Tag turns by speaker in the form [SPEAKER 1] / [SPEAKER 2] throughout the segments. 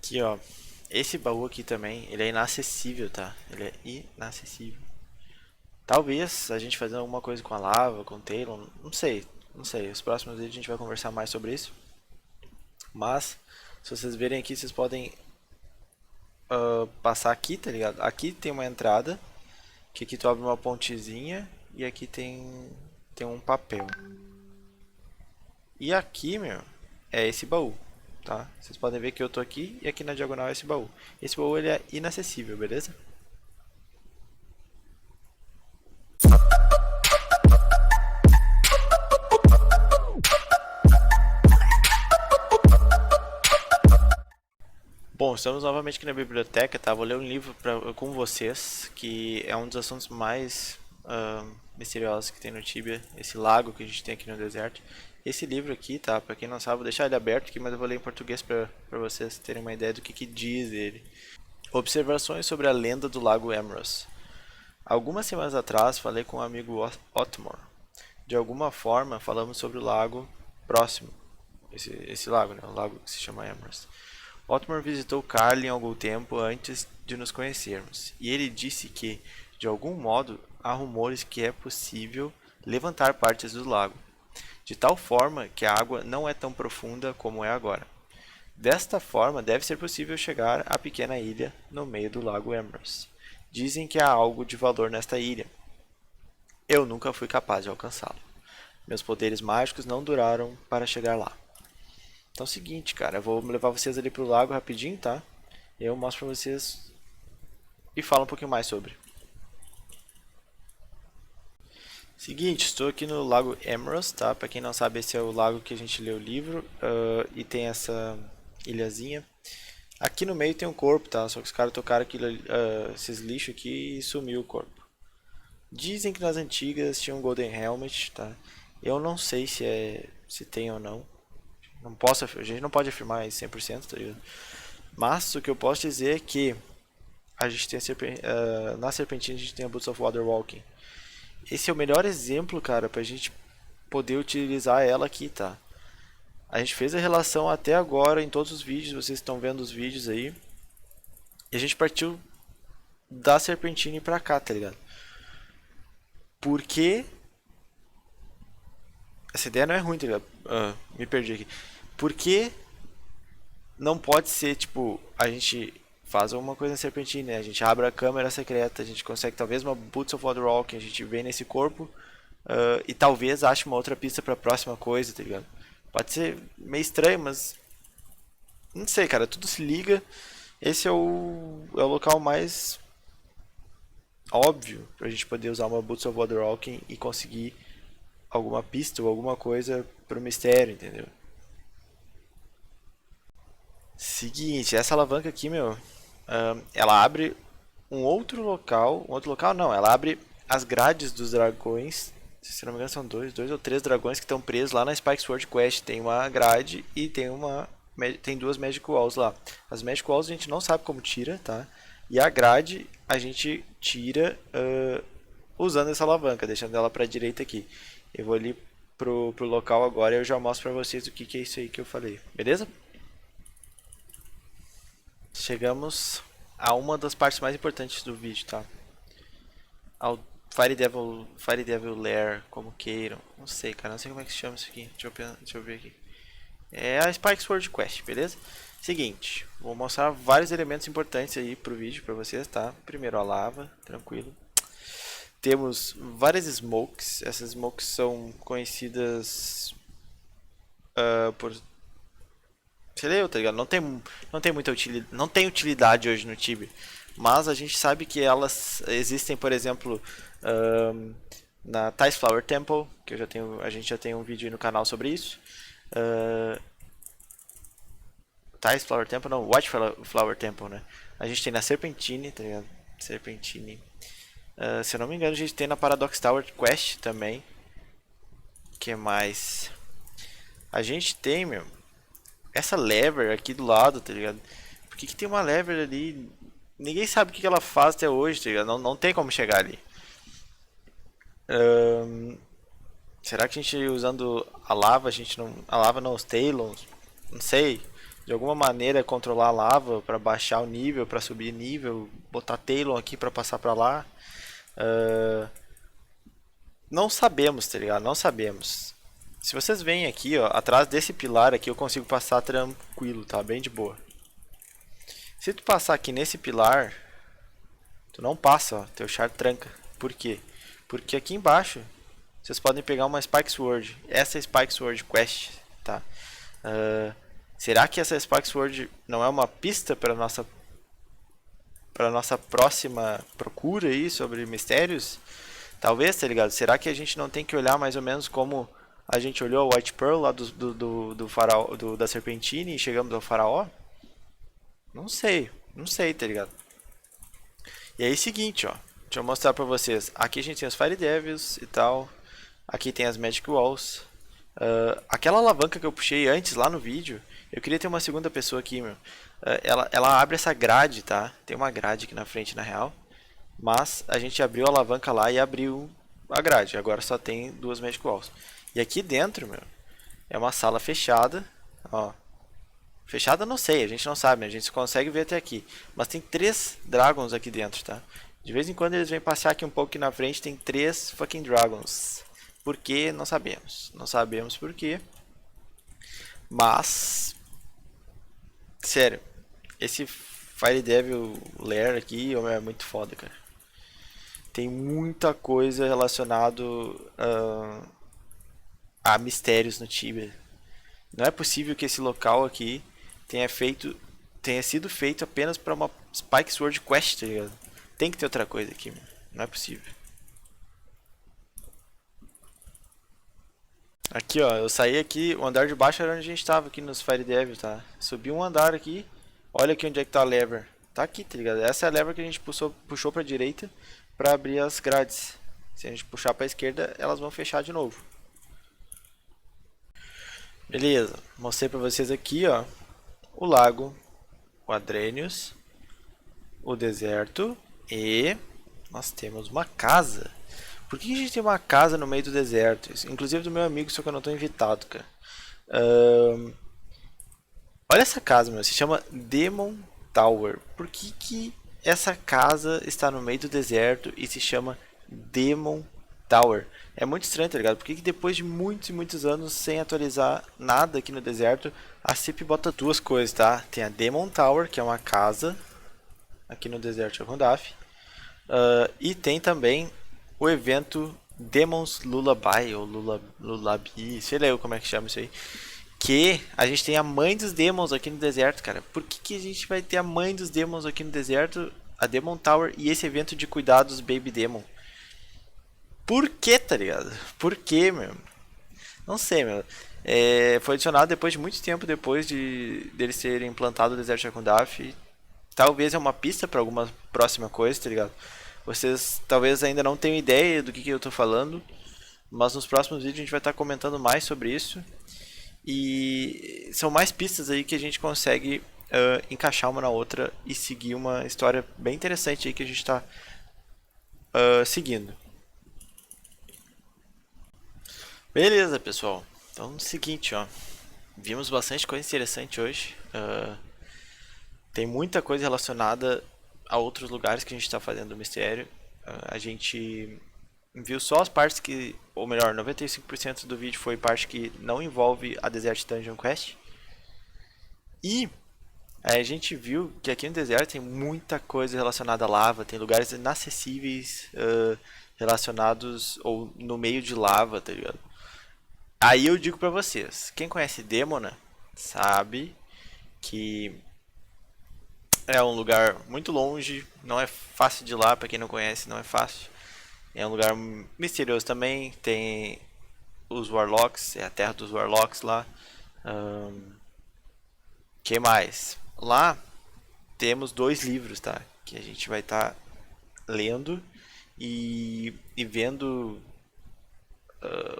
[SPEAKER 1] Aqui, ó. Esse baú aqui também, ele é inacessível, tá? Ele é inacessível. Talvez a gente fazendo alguma coisa com a lava, com o Talon, não sei. Não sei. Os próximos vídeos a gente vai conversar mais sobre isso. Mas, se vocês verem aqui, vocês podem passar aqui, tá ligado? Aqui tem uma entrada, que aqui tu abre uma pontezinha e aqui tem um papel. E aqui, meu, é esse baú, tá? Vocês podem ver que eu tô aqui e aqui na diagonal é esse baú. Esse baú ele é inacessível, beleza? Bom, estamos novamente aqui na biblioteca, tá? Vou ler um livro com vocês, que é um dos assuntos mais misteriosos que tem no Tibia, esse lago que a gente tem aqui no deserto. Esse livro aqui, tá? Pra quem não sabe, vou deixar ele aberto aqui, mas eu vou ler em português pra vocês terem uma ideia do que diz ele. Observações sobre a lenda do Lago Emrys. Algumas semanas atrás falei com o amigo Otmor. De alguma forma falamos sobre o lago próximo. Esse lago, né? O lago que se chama Emrys. Otmar visitou Carlin algum tempo antes de nos conhecermos, e ele disse que, de algum modo, há rumores que é possível levantar partes do lago, de tal forma que a água não é tão profunda como é agora. Desta forma, deve ser possível chegar à pequena ilha no meio do lago Emrys. Dizem que há algo de valor nesta ilha. Eu nunca fui capaz de alcançá-lo. Meus poderes mágicos não duraram para chegar lá. Então é o seguinte, cara, eu vou levar vocês ali pro lago rapidinho, tá? E eu mostro pra vocês e falo um pouquinho mais sobre. Seguinte, estou aqui no Lago Emrys, tá? Pra quem não sabe, esse é o lago que a gente lê o livro e tem essa ilhazinha. Aqui no meio tem um corpo, tá? Só que os caras tocaram esses lixos aqui e sumiu o corpo. Dizem que nas antigas tinha um Golden Helmet, tá? Eu não sei se tem ou não. Não posso, a gente não pode afirmar isso 100%, tá ligado? Mas o que eu posso dizer é que a gente tem na Serpentina a gente tem a Boots of Water Walking. Esse é o melhor exemplo, cara, pra gente poder utilizar ela aqui, tá? A gente fez a relação até agora em todos os vídeos, vocês estão vendo os vídeos aí. E a gente partiu da Serpentina pra cá, tá ligado? Porque essa ideia não é ruim, tá ligado? Me perdi aqui. Porque não pode ser, tipo, a gente faz alguma coisa na Serpentina, né? A gente abre a câmera secreta, a gente consegue talvez uma Boots of Water Walking, a gente vem nesse corpo e talvez ache uma outra pista pra próxima coisa, tá ligado? Pode ser meio estranho, mas não sei, cara, tudo se liga. Esse é o local mais óbvio pra gente poder usar uma Boots of Water Walking e conseguir alguma pista ou alguma coisa pro mistério, entendeu? Seguinte, essa alavanca aqui, meu, ela abre um outro local não, ela abre as grades dos dragões, se não me engano são dois ou três dragões que estão presos lá na Spike Sword Quest, tem uma grade e tem duas Magic Walls lá. As Magic Walls a gente não sabe como tira, tá? E a grade a gente tira usando essa alavanca, deixando ela para a direita aqui. Eu vou ali pro local agora e eu já mostro para vocês o que é isso aí que eu falei, beleza? Chegamos a uma das partes mais importantes do vídeo, tá? Ao Fire Devil Lair, como queiram. Não sei, cara, não sei como é que se chama isso aqui. Deixa eu ver aqui. É a Spike Sword Quest, beleza? Seguinte, vou mostrar vários elementos importantes aí pro vídeo pra vocês, tá? Primeiro a lava, tranquilo. Temos várias smokes. Essas smokes são conhecidas por você leu, tá ligado? Não tem muita utilidade, não tem utilidade hoje no Tibia. Mas a gente sabe que elas existem, por exemplo, na Thais Flower Temple, que a gente já tem um vídeo aí no canal sobre isso. Thais Flower Temple, não, White Flower Temple, né? A gente tem na Serpentine, tá ligado? Serpentine. Se eu não me engano, a gente tem na Paradox Tower Quest também. Que mais? A gente tem, meu, essa lever aqui do lado, tá ligado? Por que tem uma lever ali? Ninguém sabe o que ela faz até hoje, tá ligado? Não tem como chegar ali. Será que a gente usando a lava, a gente não. A lava não, os Talons? Não sei. de alguma maneira controlar a lava para baixar o nível, para subir nível, botar Talon aqui para passar para lá. Ah, não sabemos, tá ligado? Não sabemos. Se vocês veem aqui, ó, atrás desse pilar aqui eu consigo passar tranquilo, tá? Bem de boa. Se tu passar aqui nesse pilar, tu não passa, ó, teu char tranca. Por quê? Porque aqui embaixo vocês podem pegar uma Spike Sword. Essa é a Spike Sword Quest, tá? Será que essa Spike Sword não é uma pista para nossa próxima procura aí sobre mistérios? Talvez, tá ligado? Será que a gente não tem que olhar mais ou menos como a gente olhou o White Pearl lá do faraó, da Serpentine e chegamos ao faraó? Não sei, não sei, tá ligado? E aí, seguinte, ó. Deixa eu mostrar pra vocês. Aqui a gente tem os Fire Devils e tal. Aqui tem as Magic Walls. Aquela alavanca que eu puxei antes lá no vídeo, eu queria ter uma segunda pessoa aqui, meu. Ela abre essa grade, tá? Tem uma grade aqui na frente, na real. Mas a gente abriu a alavanca lá e abriu a grade. Agora só tem duas Magic Walls. E aqui dentro, meu, é uma sala fechada. Ó. Fechada não sei, a gente não sabe, né? A gente consegue ver até aqui. Mas tem 3 Dragons aqui dentro, tá? De vez em quando eles vêm passear aqui um pouco aqui na frente, tem 3 fucking Dragons. Por quê? Não sabemos. Não sabemos por quê. Mas, sério, esse Fire Devil Lair aqui é muito foda, cara. Tem muita coisa relacionado a mistérios no Tibia. Não é possível que esse local aqui tenha sido feito apenas para uma Spike Sword Quest, tá ligado? Tem que ter outra coisa aqui, mano. Não é possível. Aqui, ó, eu saí aqui, o andar de baixo era onde a gente tava aqui nos Fire Devil, tá? Subi um andar aqui, olha aqui onde é que tá a lever. Tá aqui, tá ligado? Essa é a lever que a gente puxou pra direita pra abrir as grades. Se a gente puxar pra esquerda, elas vão fechar de novo. Beleza, mostrei pra vocês aqui, ó, o lago, o Adrenius, o deserto e nós temos uma casa. Por que a gente tem uma casa no meio do deserto? Inclusive do meu amigo, só que eu não estou invitado, cara. Olha essa casa, meu. Se chama Demon Tower. Por que essa casa está no meio do deserto e se chama Demon Tower? É muito estranho, tá ligado? Por que depois de muitos e muitos anos sem atualizar nada aqui no deserto, a CIP bota duas coisas, tá? Tem a Demon Tower, que é uma casa aqui no deserto de Rondaf. E tem também o evento Demons Lullaby, ou Lullaby, sei lá como é que chama isso aí. Que a gente tem a mãe dos Demons aqui no deserto, cara. Por que a gente vai ter a mãe dos Demons aqui no deserto, a Demon Tower e esse evento de cuidados Baby Demon? Por que, tá ligado? Por que, meu? Não sei, meu. Foi adicionado depois de muito tempo depois deles serem implantado o deserto de Akundaf. Talvez é uma pista para alguma próxima coisa, tá ligado? Vocês talvez ainda não tenham ideia do que eu tô falando, mas nos próximos vídeos a gente vai estar comentando mais sobre isso. E são mais pistas aí que a gente consegue encaixar uma na outra e seguir uma história bem interessante aí que a gente está seguindo. Beleza, pessoal. Então, é o seguinte, ó. Vimos bastante coisa interessante hoje. Tem muita coisa relacionada a outros lugares que a gente está fazendo o mistério. A gente viu só as partes que, ou melhor, 95% do vídeo foi parte que não envolve a Desert Dungeon Quest. E a gente viu que aqui no deserto tem muita coisa relacionada à lava, tem lugares inacessíveis relacionados ou no meio de lava, tá ligado? Aí eu digo pra vocês, quem conhece Demona sabe que é um lugar muito longe, não é fácil de ir lá, pra quem não conhece, não é fácil. É um lugar misterioso também, tem os Warlocks, é a terra dos Warlocks lá. Que mais? Lá temos 2 livros, tá? Que a gente vai estar lendo e vendo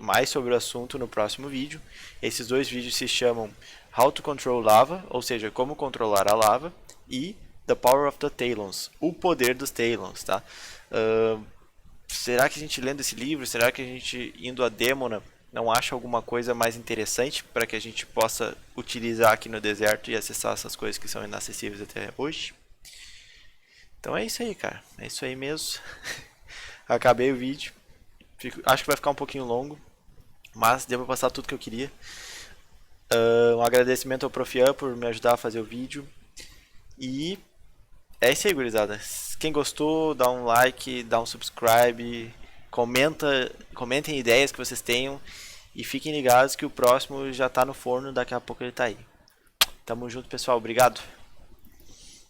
[SPEAKER 1] mais sobre o assunto no próximo vídeo. Esses 2 vídeos se chamam How to Control Lava, ou seja, como controlar a lava, e The Power of the Talons, o poder dos Talons, tá? Será que a gente lendo esse livro, será que a gente indo a Demona não acha alguma coisa mais interessante para que a gente possa utilizar aqui no deserto e acessar essas coisas que são inacessíveis até hoje. Então é isso aí, cara. É isso aí mesmo. Acabei o vídeo. Acho que vai ficar um pouquinho longo, mas deu pra passar tudo que eu queria. Um agradecimento ao Prof. Ian por me ajudar a fazer o vídeo. E é isso aí, gurizada. Quem gostou, dá um like, dá um subscribe, comentem ideias que vocês tenham e fiquem ligados que o próximo já tá no forno, daqui a pouco ele tá aí. Tamo junto, pessoal. Obrigado.